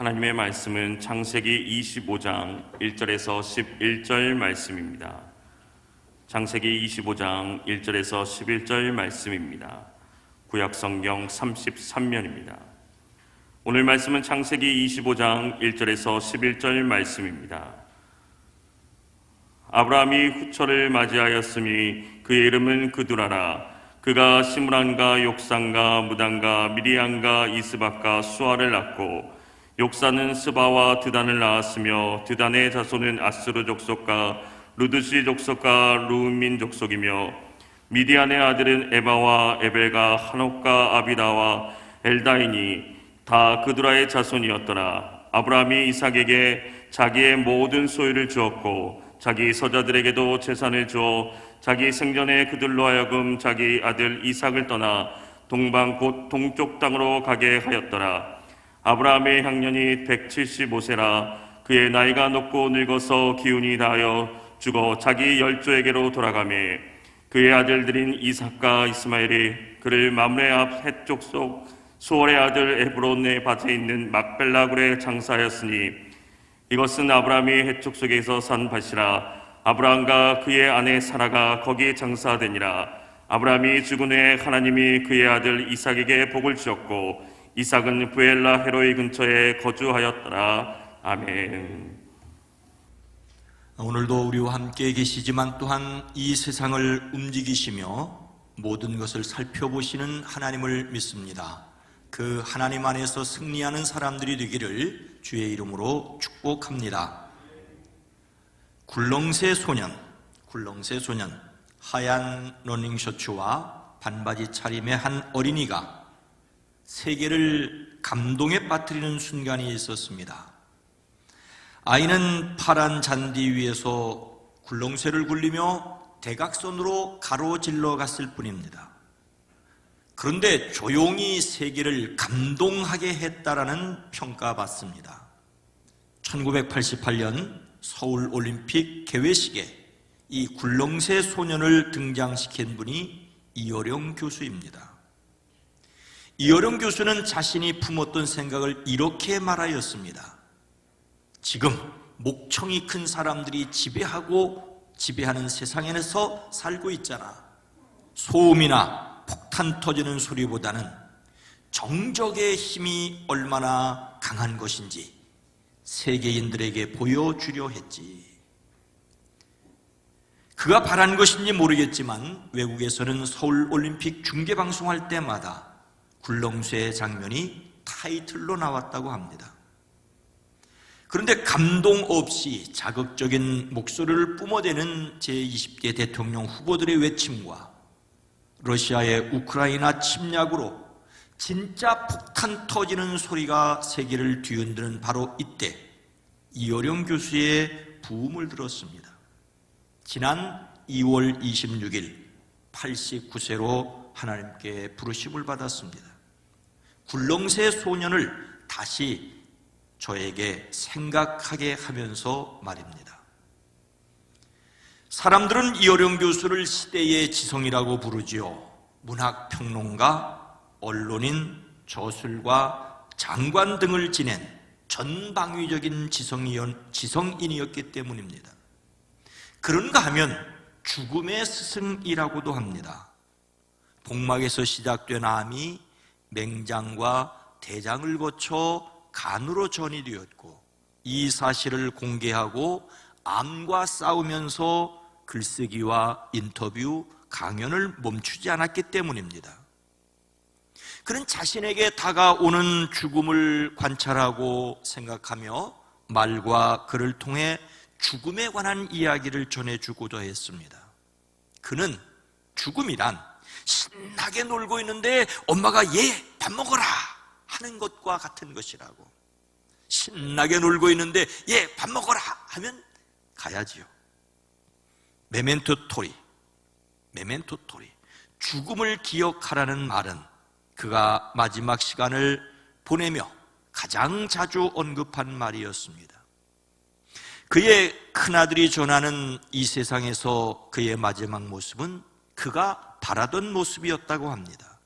하나님의 말씀은 창세기 25장 1절에서 11절 말씀입니다. 창세기 25장 1절에서 11절 말씀입니다. 구약성경 33면입니다. 오늘 말씀은 창세기 25장 1절에서 11절 말씀입니다. 아브라함이 후처를 맞이하였으니 그의 이름은 그두라라. 그가 시므란과 욕산과 무단과 미리안과 이스박과 수아를 낳고 욕산은 스바와 드단을 낳았으며 드단의 자손은 아스루 족속과 루드시 족속과 루민 족속이며 미디안의 아들은 에바와 에벨과 한옥과 아비다와 엘다이니 다 그두라의 자손이었더라. 아브라함이 이삭에게 자기의 모든 소유를 주었고 자기 서자들에게도 재산을 주어 자기 생전에 그들로 하여금 자기 아들 이삭을 떠나 동방 곧 동쪽 땅으로 가게 하였더라. 아브라함의 향년이 175세라. 그의 나이가 높고 늙어서 기운이 다하여 죽어 자기 열조에게로 돌아가매 그의 아들들인 이삭과 이스마엘이 그를 mamre 앞 헷 족속 수월의 아들 에브론의 밭에 있는 막벨라 굴에 장사하였으니 이것은 아브라함이 헷 족속에서 산 밭이라. 아브라함과 그의 아내 사라가 거기 장사되니라. 아브라함이 죽은 후에 하나님이 그의 아들 이삭에게 복을 주었고 이삭은 부엘라 헤로이 근처에 거주하였더라. 아멘. 오늘도 우리와 함께 계시지만 또한 이 세상을 움직이시며 모든 것을 살펴보시는 하나님을 믿습니다. 그 하나님 안에서 승리하는 사람들이 되기를 주의 이름으로 축복합니다. 굴렁쇠 소년, 하얀 러닝셔츠와 반바지 차림의 한 어린이가 세계를 감동에 빠뜨리는 순간이 있었습니다. 아이는 파란 잔디 위에서 굴렁쇠를 굴리며 대각선으로 가로질러 갔을 뿐입니다. 그런데 조용히 세계를 감동하게 했다라는 평가받습니다. 1988년 서울올림픽 개회식에 이 굴렁쇠 소년을 등장시킨 분이 이어령 교수입니다. 이어령 교수는 자신이 품었던 생각을 이렇게 말하였습니다. 지금 목청이 큰 사람들이 지배하는 세상에서 살고 있잖아. 소음이나 폭탄 터지는 소리보다는 정적의 힘이 얼마나 강한 것인지 세계인들에게 보여주려 했지. 그가 바란 것인지 모르겠지만 외국에서는 서울올림픽 중계방송할 때마다 굴렁쇠 장면이 타이틀로 나왔다고 합니다. 그런데 감동 없이 자극적인 목소리를 뿜어대는 제20대 대통령 후보들의 외침과 러시아의 우크라이나 침략으로 진짜 폭탄 터지는 소리가 세계를 뒤흔드는 바로 이때 이어령 교수의 부음을 들었습니다. 지난 2월 26일 89세로 하나님께 부르심을 받았습니다. 굴렁쇠 소년을 다시 저에게 생각하게 하면서 말입니다. 사람들은 이어령 교수를 시대의 지성이라고 부르지요. 문학평론가, 언론인, 저술가, 장관 등을 지낸 전방위적인 지성인이었기 때문입니다. 그런가 하면 죽음의 스승이라고도 합니다. 복막에서 시작된 암이 맹장과 대장을 거쳐 간으로 전이되었고 이 사실을 공개하고 암과 싸우면서 글쓰기와 인터뷰, 강연을 멈추지 않았기 때문입니다. 그는 자신에게 다가오는 죽음을 관찰하고 생각하며 말과 글을 통해 죽음에 관한 이야기를 전해주고도 했습니다. 그는 죽음이란 신나게 놀고 있는데 엄마가 얘 밥 먹어라 하는 것과 같은 것이라고. 신나게 놀고 있는데 얘 밥 먹어라 하면 가야지요. 메멘토 토리. 죽음을 기억하라는 말은 그가 마지막 시간을 보내며 가장 자주 언급한 말이었습니다. 그의 큰아들이 전하는 이 세상에서 그의 마지막 모습은 그가 바라던 모습이었다고 합니다.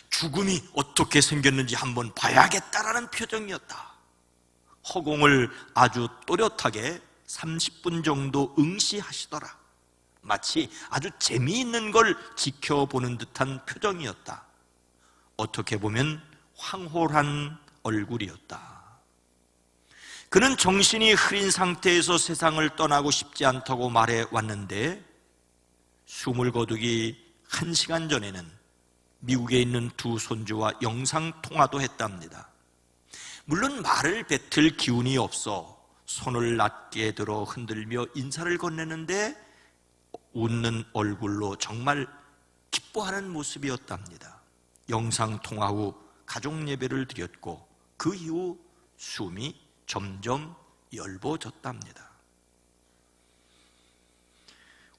죽음이 어떻게 생겼는지 한번 봐야겠다라는 표정이었다. 허공을 아주 또렷하게 30분 정도 응시하시더라. 마치 아주 재미있는 걸 지켜보는 듯한 표정이었다. 어떻게 보면 황홀한 얼굴이었다. 그는 정신이 흐린 상태에서 세상을 떠나고 싶지 않다고 말해 왔는데 숨을 거두기 1시간 전에는 미국에 있는 두 손주와 영상통화도 했답니다. 물론 말을 뱉을 기운이 없어 손을 낮게 들어 흔들며 인사를 건네는데 웃는 얼굴로 정말 기뻐하는 모습이었답니다. 영상통화 후 가족 예배를 드렸고 그 이후 숨이 점점 엷어졌답니다.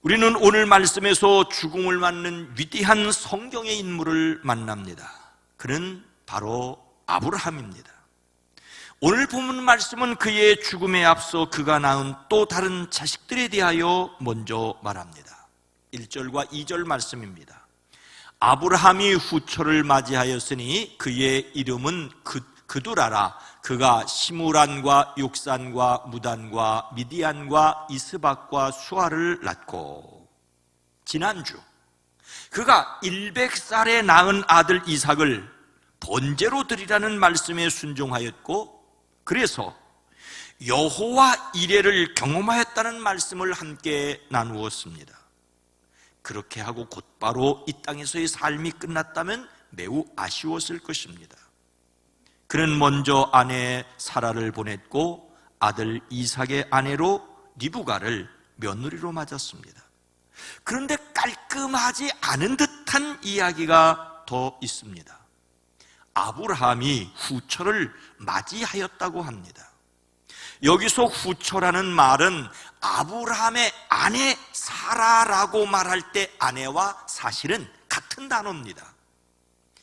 우리는 오늘 말씀에서 죽음을 맞는 위대한 성경의 인물을 만납니다. 그는 바로 아브라함입니다. 오늘 본문 말씀은 그의 죽음에 앞서 그가 낳은 또 다른 자식들에 대하여 먼저 말합니다. 1절과 2절 말씀입니다. 아브라함이 후처를 맞이하였으니 그의 이름은 그두라라. 그가 시므란과 욕산과 무단과 미디안과 이스박과 수아를 낳고, 지난주 그가 100살에 낳은 아들 이삭을 번제로 드리라는 말씀에 순종하였고, 그래서 여호와 이레를 경험하였다는 말씀을 함께 나누었습니다. 그렇게 하고 곧바로 이 땅에서의 삶이 끝났다면 매우 아쉬웠을 것입니다. 그는 먼저 아내 사라를 보냈고 아들 이삭의 아내로 리브가를 며느리로 맞았습니다. 그런데 깔끔하지 않은 듯한 이야기가 더 있습니다. 아브라함이 후처를 맞이하였다고 합니다. 여기서 후처라는 말은 아브라함의 아내 사라라고 말할 때 아내와 사실은 같은 단어입니다.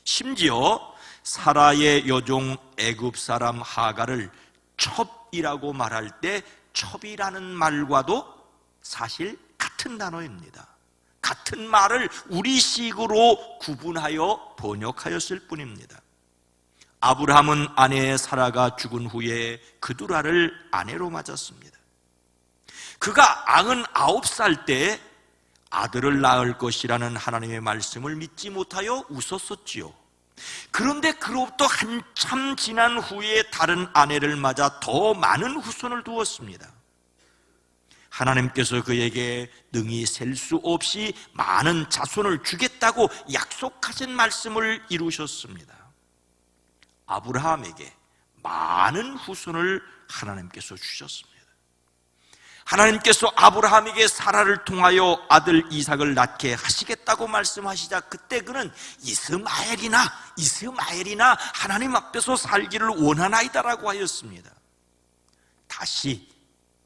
심지어 사라의 여종 애굽 사람 하갈을 첩이라고 말할 때 첩이라는 말과도 사실 같은 단어입니다. 같은 말을 우리식으로 구분하여 번역하였을 뿐입니다. 아브라함은 아내 사라가 죽은 후에 그두라를 아내로 맞았습니다. 그가 99살 때 아들을 낳을 것이라는 하나님의 말씀을 믿지 못하여 웃었었지요. 그런데 그로부터 한참 지난 후에 다른 아내를 맞아 더 많은 후손을 두었습니다. 하나님께서 그에게 능히 셀 수 없이 많은 자손을 주겠다고 약속하신 말씀을 이루셨습니다. 아브라함에게 많은 후손을 하나님께서 주셨습니다. 하나님께서 아브라함에게 사라를 통하여 아들 이삭을 낳게 하시겠다고 말씀하시자 그때 그는 이스마엘이나 하나님 앞에서 살기를 원하나이다라고 하였습니다. 다시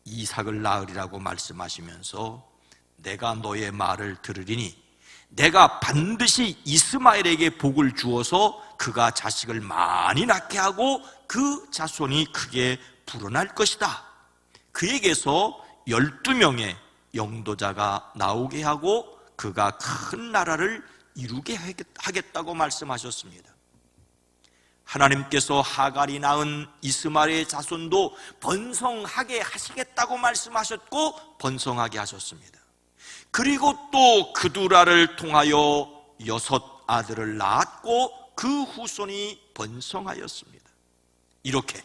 이삭을 낳으리라고 말씀하시면서 내가 너의 말을 들으리니 내가 반드시 이스마엘에게 복을 주어서 그가 자식을 많이 낳게 하고 그 자손이 크게 불어날 것이다. 그에게서 12명의 영도자가 나오게 하고 그가 큰 나라를 이루게 하겠다고 말씀하셨습니다. 하나님께서 하갈이 낳은 이스마엘의 자손도 번성하게 하시겠다고 말씀하셨고 번성하게 하셨습니다. 그리고 또 그두라를 통하여 6 아들을 낳았고 그 후손이 번성하였습니다. 이렇게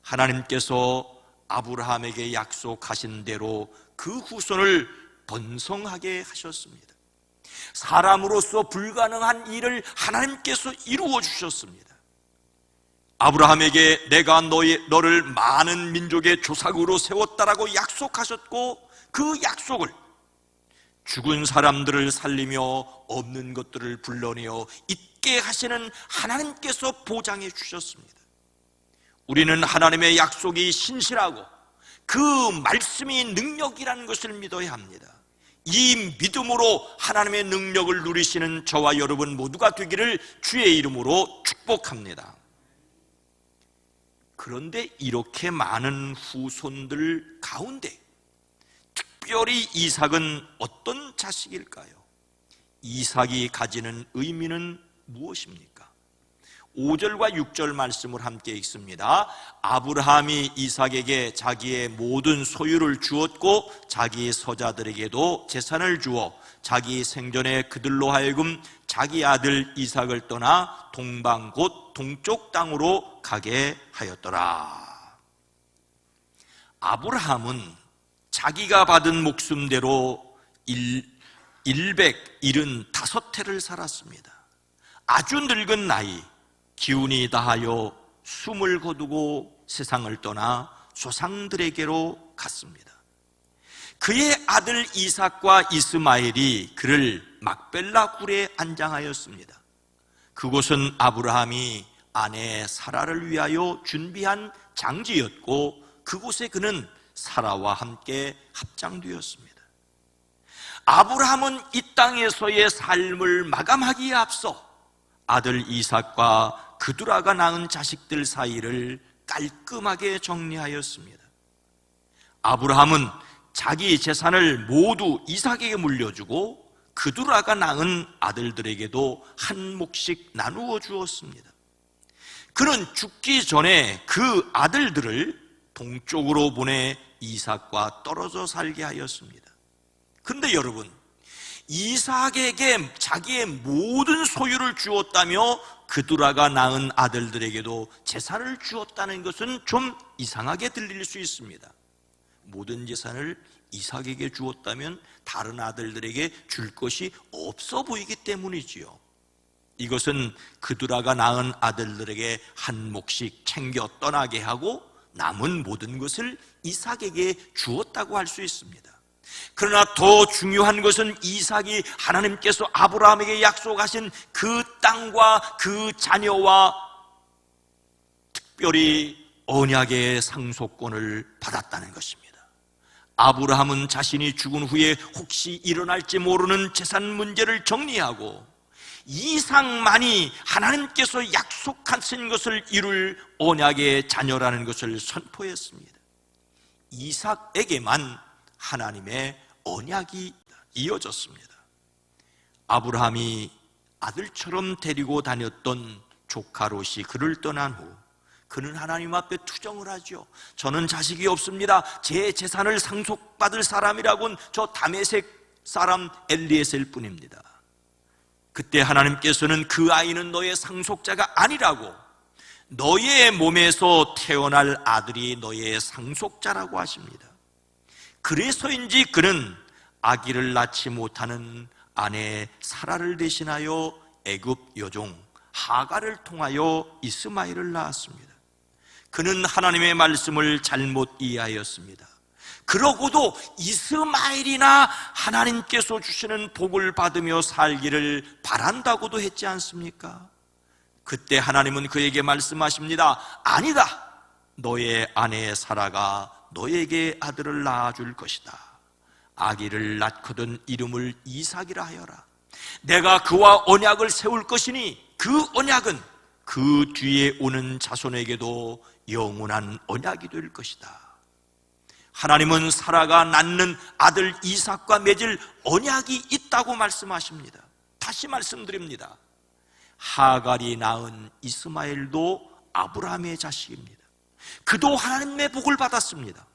하나님께서 아브라함에게 약속하신 대로 그 후손을 번성하게 하셨습니다. 사람으로서 불가능한 일을 하나님께서 이루어 주셨습니다. 아브라함에게 내가 너를 많은 민족의 조상으로 세웠다라고 약속하셨고 그 약속을 죽은 사람들을 살리며 없는 것들을 불러내어 있게 하시는 하나님께서 보장해 주셨습니다. 우리는 하나님의 약속이 신실하고 그 말씀이 능력이라는 것을 믿어야 합니다. 이 믿음으로 하나님의 능력을 누리시는 저와 여러분 모두가 되기를 주의 이름으로 축복합니다. 그런데 이렇게 많은 후손들 가운데 특별히 이삭은 어떤 자식일까요? 이삭이 가지는 의미는 무엇입니까? 5절과 6절 말씀을 함께 읽습니다. 아브라함이 이삭에게 자기의 모든 소유를 주었고 자기 서자들에게도 재산을 주어 자기 생전에 그들로 하여금 자기 아들 이삭을 떠나 동방 곧 동쪽 땅으로 가게 하였더라. 아브라함은 자기가 받은 목숨대로 175해를 살았습니다. 아주 늙은 나이, 기운이 다하여 숨을 거두고 세상을 떠나 조상들에게로 갔습니다. 그의 아들 이삭과 이스마엘이 그를 막벨라 굴에 안장하였습니다. 그곳은 아브라함이 아내 사라를 위하여 준비한 장지였고 그곳에 그는 사라와 함께 합장되었습니다. 아브라함은 이 땅에서의 삶을 마감하기에 앞서 아들 이삭과 그두라가 낳은 자식들 사이를 깔끔하게 정리하였습니다. 아브라함은 자기 재산을 모두 이삭에게 물려주고 그두라가 낳은 아들들에게도 한 몫씩 나누어 주었습니다. 그는 죽기 전에 그 아들들을 동쪽으로 보내 이삭과 떨어져 살게 하였습니다. 그런데 여러분, 이삭에게 자기의 모든 소유를 주었다며 그두라가 낳은 아들들에게도 재산을 주었다는 것은 좀 이상하게 들릴 수 있습니다. 모든 재산을 이삭에게 주었다면 다른 아들들에게 줄 것이 없어 보이기 때문이지요. 이것은 그두라가 낳은 아들들에게 한 몫씩 챙겨 떠나게 하고 남은 모든 것을 이삭에게 주었다고 할 수 있습니다. 그러나 더 중요한 것은 이삭이 하나님께서 아브라함에게 약속하신 그 땅과 그 자녀와 특별히 언약의 상속권을 받았다는 것입니다. 아브라함은 자신이 죽은 후에 혹시 일어날지 모르는 재산 문제를 정리하고 이삭만이 하나님께서 약속하신 것을 이룰 언약의 자녀라는 것을 선포했습니다. 이삭에게만 하나님의 언약이 이어졌습니다. 아브라함이 아들처럼 데리고 다녔던 조카 롯이 그를 떠난 후 그는 하나님 앞에 투정을 하죠. 저는 자식이 없습니다. 제 재산을 상속받을 사람이라고는 저 다메섹 사람 엘리에셀 뿐입니다. 그때 하나님께서는 그 아이는 너의 상속자가 아니라고, 너의 몸에서 태어날 아들이 너의 상속자라고 하십니다. 그래서인지 그는 아기를 낳지 못하는 아내 사라를 대신하여 애굽 여종 하갈을 통하여 이스마엘을 낳았습니다. 그는 하나님의 말씀을 잘못 이해하였습니다. 그러고도 이스마엘이나 하나님께서 주시는 복을 받으며 살기를 바란다고도 했지 않습니까? 그때 하나님은 그에게 말씀하십니다. 아니다, 너의 아내 사라가 너에게 아들을 낳아줄 것이다. 아기를 낳거든 이름을 이삭이라 하여라. 내가 그와 언약을 세울 것이니 그 언약은 그 뒤에 오는 자손에게도 영원한 언약이 될 것이다. 하나님은 사라가 낳는 아들 이삭과 맺을 언약이 있다고 말씀하십니다. 다시 말씀드립니다. 하갈이 낳은 이스마엘도 아브라함의 자식입니다. 그도 하나님의 복을 받았습니다.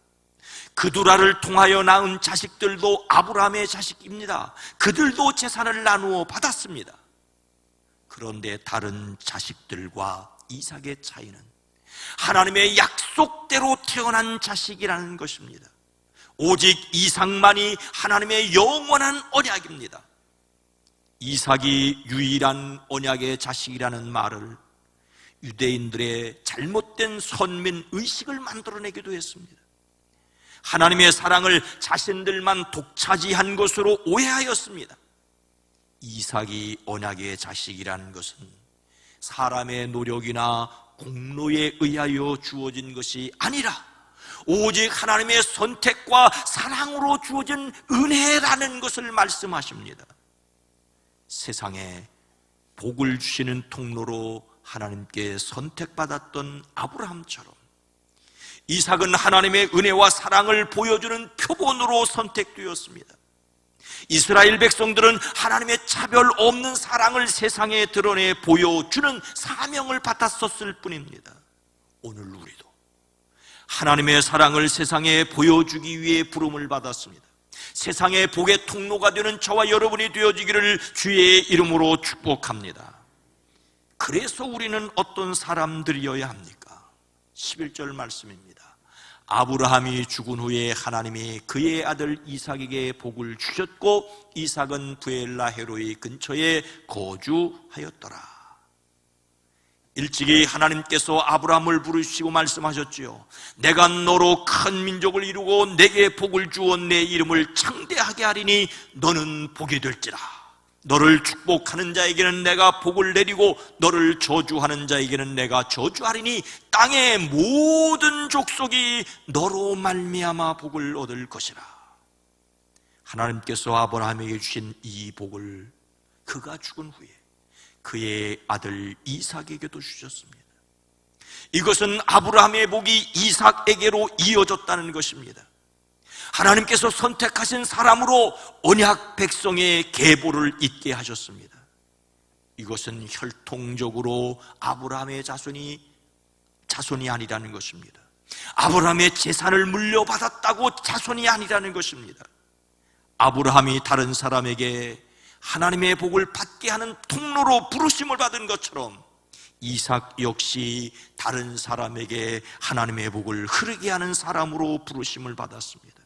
그두라를 통하여 낳은 자식들도 아브라함의 자식입니다. 그들도 재산을 나누어 받았습니다. 그런데 다른 자식들과 이삭의 차이는 하나님의 약속대로 태어난 자식이라는 것입니다. 오직 이삭만이 하나님의 영원한 언약입니다. 이삭이 유일한 언약의 자식이라는 말을 유대인들의 잘못된 선민 의식을 만들어내기도 했습니다. 하나님의 사랑을 자신들만 독차지한 것으로 오해하였습니다. 이삭이 언약의 자식이라는 것은 사람의 노력이나 공로에 의하여 주어진 것이 아니라 오직 하나님의 선택과 사랑으로 주어진 은혜라는 것을 말씀하십니다. 세상에 복을 주시는 통로로 하나님께 선택받았던 아브라함처럼 이삭은 하나님의 은혜와 사랑을 보여주는 표본으로 선택되었습니다. 이스라엘 백성들은 하나님의 차별 없는 사랑을 세상에 드러내 보여주는 사명을 받았었을 뿐입니다. 오늘 우리도 하나님의 사랑을 세상에 보여주기 위해 부름을 받았습니다. 세상의 복의 통로가 되는 저와 여러분이 되어지기를 주의 이름으로 축복합니다. 그래서 우리는 어떤 사람들이어야 합니까? 11절 말씀입니다. 아브라함이 죽은 후에 하나님이 그의 아들 이삭에게 복을 주셨고 이삭은 브엘라헤로이 근처에 거주하였더라. 일찍이 하나님께서 아브라함을 부르시고 말씀하셨지요. 내가 너로 큰 민족을 이루고 내게 복을 주어 내 이름을 창대하게 하리니 너는 복이 될지라. 너를 축복하는 자에게는 내가 복을 내리고 너를 저주하는 자에게는 내가 저주하리니 땅의 모든 족속이 너로 말미암아 복을 얻을 것이라. 하나님께서 아브라함에게 주신 이 복을 그가 죽은 후에 그의 아들 이삭에게도 주셨습니다. 이것은 아브라함의 복이 이삭에게로 이어졌다는 것입니다. 하나님께서 선택하신 사람으로 언약 백성의 계보를 잇게 하셨습니다. 이것은 혈통적으로 아브라함의 자손이 아니라는 것입니다. 아브라함의 재산을 물려받았다고 자손이 아니라는 것입니다. 아브라함이 다른 사람에게 하나님의 복을 받게 하는 통로로 부르심을 받은 것처럼 이삭 역시 다른 사람에게 하나님의 복을 흐르게 하는 사람으로 부르심을 받았습니다.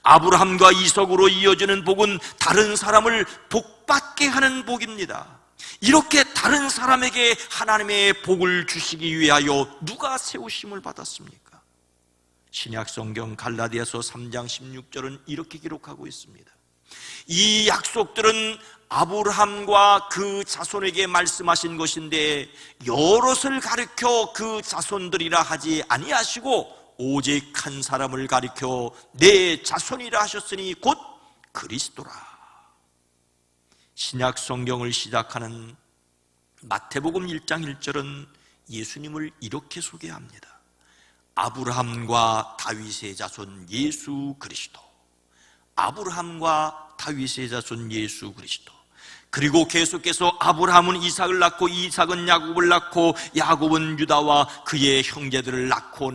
아브라함과 이삭으로 이어지는 복은 다른 사람을 복받게 하는 복입니다. 이렇게 다른 사람에게 하나님의 복을 주시기 위하여 누가 세우심을 받았습니까? 신약 성경 갈라디아서 3장 16절은 이렇게 기록하고 있습니다. 이 약속들은 아브라함과 그 자손에게 말씀하신 것인데 여럿을 가리켜 그 자손들이라 하지 아니하시고 오직 한 사람을 가리켜 내 자손이라 하셨으니 곧 그리스도라. 신약 성경을 시작하는 마태복음 1장 1절은 예수님을 이렇게 소개합니다. 아브라함과 다윗의 자손 예수 그리스도. 아브라함과 다윗의 자손 예수 그리스도. 그리고 계속해서 아브라함은 이삭을 낳고 이삭은 야곱을 낳고 야곱은 유다와 그의 형제들을 낳고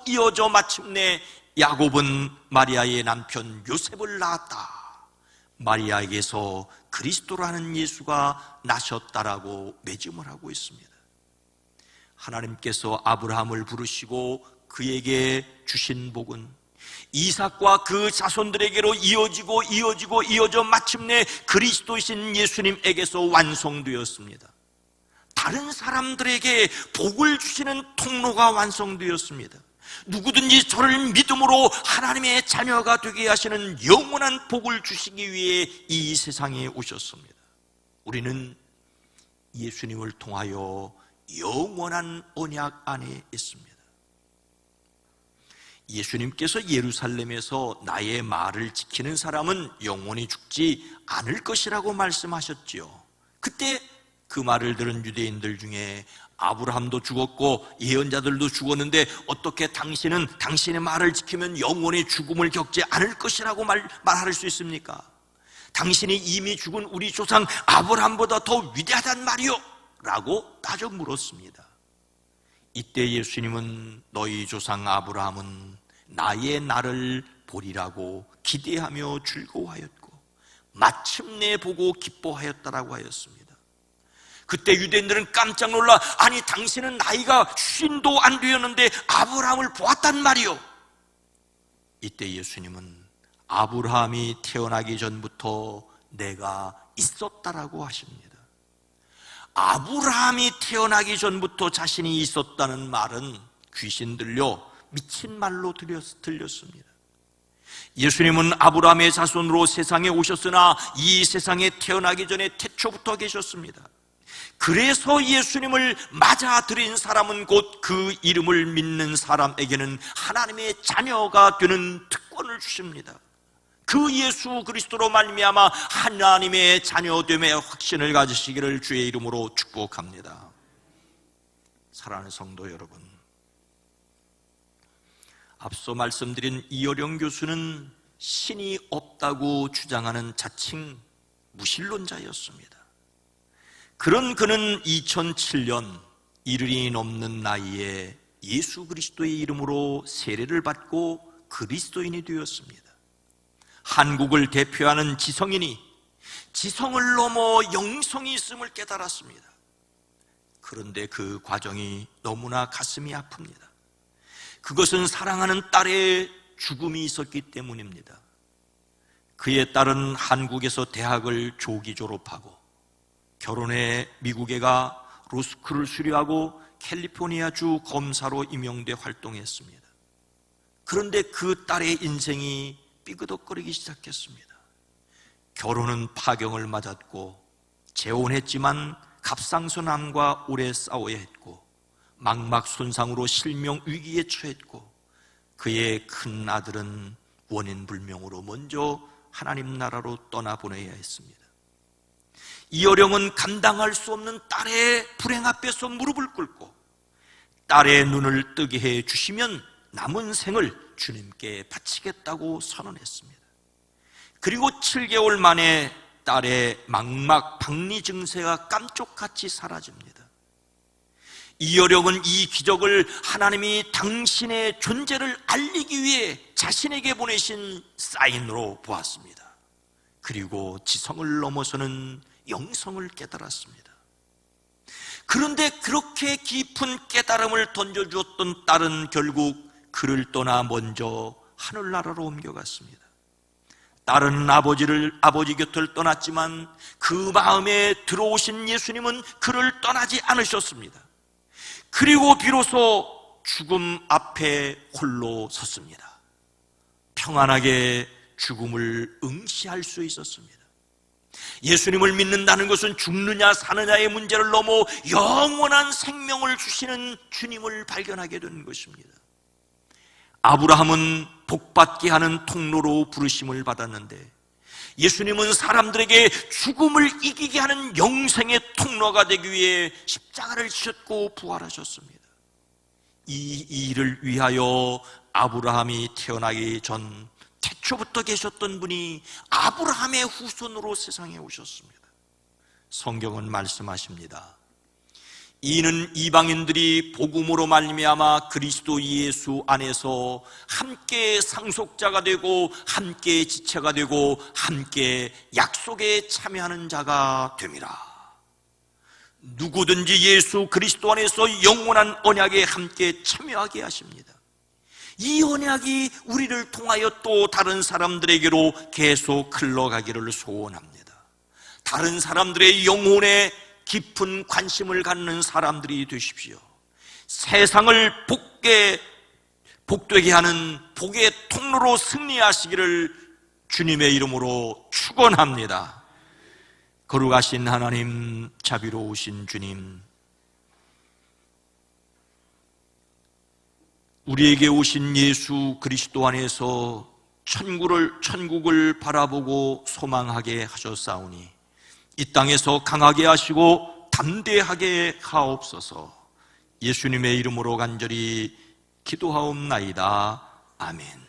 이어져 마침내 야곱은 마리아의 남편 요셉을 낳았다. 마리아에게서 그리스도라는 예수가 나셨다라고 매짐을 하고 있습니다. 하나님께서 아브라함을 부르시고 그에게 주신 복은 이삭과 그 자손들에게로 이어져 마침내 그리스도이신 예수님에게서 완성되었습니다. 다른 사람들에게 복을 주시는 통로가 완성되었습니다. 누구든지 저를 믿음으로 하나님의 자녀가 되게 하시는 영원한 복을 주시기 위해 이 세상에 오셨습니다. 우리는 예수님을 통하여 영원한 언약 안에 있습니다. 예수님께서 예루살렘에서 나의 말을 지키는 사람은 영원히 죽지 않을 것이라고 말씀하셨지요. 그때 그 말을 들은 유대인들 중에 아브라함도 죽었고 예언자들도 죽었는데 어떻게 당신은 당신의 말을 지키면 영원히 죽음을 겪지 않을 것이라고 말할 수 있습니까? 당신이 이미 죽은 우리 조상 아브라함보다 더 위대하단 말이요? 라고 따져 물었습니다. 이때 예수님은 너희 조상 아브라함은 나의 날을 보리라고 기대하며 즐거워하였고 마침내 보고 기뻐하였다라고 하였습니다. 그때 유대인들은 깜짝 놀라 아니 당신은 나이가 50도 안 되었는데 아브라함을 보았단 말이요. 이때 예수님은 아브라함이 태어나기 전부터 내가 있었다라고 하십니다. 아브라함이 태어나기 전부터 자신이 있었다는 말은 귀신 들려 미친 말로 들렸습니다. 예수님은 아브라함의 자손으로 세상에 오셨으나 이 세상에 태어나기 전에 태초부터 계셨습니다. 그래서 예수님을 맞아들인 사람은 곧 그 이름을 믿는 사람에게는 하나님의 자녀가 되는 특권을 주십니다. 그 예수 그리스도로 말미암아 하나님의 자녀됨의 확신을 가지시기를 주의 이름으로 축복합니다. 사랑하는 성도 여러분, 앞서 말씀드린 이어령 교수는 신이 없다고 주장하는 자칭 무신론자였습니다. 그런 그는 2007년 이른이 넘는 나이에 예수 그리스도의 이름으로 세례를 받고 그리스도인이 되었습니다. 한국을 대표하는 지성인이 지성을 넘어 영성이 있음을 깨달았습니다. 그런데 그 과정이 너무나 가슴이 아픕니다. 그것은 사랑하는 딸의 죽음이 있었기 때문입니다. 그의 딸은 한국에서 대학을 조기 졸업하고 결혼해 미국에 가 로스쿨을 수료하고 캘리포니아주 검사로 임용돼 활동했습니다. 그런데 그 딸의 인생이 삐그덕거리기 시작했습니다. 결혼은 파경을 맞았고 재혼했지만 갑상선암과 오래 싸워야 했고 망막 손상으로 실명 위기에 처했고 그의 큰 아들은 원인 불명으로 먼저 하나님 나라로 떠나보내야 했습니다. 이어령은 감당할 수 없는 딸의 불행 앞에서 무릎을 꿇고 딸의 눈을 뜨게 해 주시면 남은 생을 주님께 바치겠다고 선언했습니다. 그리고 7개월 만에 딸의 망막 박리 증세가 깜쪽같이 사라집니다. 이어령은 이 기적을 하나님이 당신의 존재를 알리기 위해 자신에게 보내신 사인으로 보았습니다. 그리고 지성을 넘어서는 영성을 깨달았습니다. 그런데 그렇게 깊은 깨달음을 던져주었던 딸은 결국 그를 떠나 먼저 하늘나라로 옮겨갔습니다. 딸은 아버지 곁을 떠났지만 그 마음에 들어오신 예수님은 그를 떠나지 않으셨습니다. 그리고 비로소 죽음 앞에 홀로 섰습니다. 평안하게 죽음을 응시할 수 있었습니다. 예수님을 믿는다는 것은 죽느냐 사느냐의 문제를 넘어 영원한 생명을 주시는 주님을 발견하게 된 것입니다. 아브라함은 복받게 하는 통로로 부르심을 받았는데 예수님은 사람들에게 죽음을 이기게 하는 영생의 통로가 되기 위해 십자가를 지셨고 부활하셨습니다. 이 일을 위하여 아브라함이 태어나기 전 태초부터 계셨던 분이 아브라함의 후손으로 세상에 오셨습니다. 성경은 말씀하십니다. 이는 이방인들이 복음으로 말미암아 그리스도 예수 안에서 함께 상속자가 되고 함께 지체가 되고 함께 약속에 참여하는 자가 됨이라. 누구든지 예수 그리스도 안에서 영원한 언약에 함께 참여하게 하십니다. 이 언약이 우리를 통하여 또 다른 사람들에게로 계속 흘러가기를 소원합니다. 다른 사람들의 영혼에 깊은 관심을 갖는 사람들이 되십시오. 세상을 복되게 하는 복의 통로로 승리하시기를 주님의 이름으로 축원합니다. 거룩하신 하나님, 자비로우신 주님, 우리에게 오신 예수 그리스도 안에서 천국을 바라보고 소망하게 하셨사오니 이 땅에서 강하게 하시고 담대하게 하옵소서. 예수님의 이름으로 간절히 기도하옵나이다. 아멘.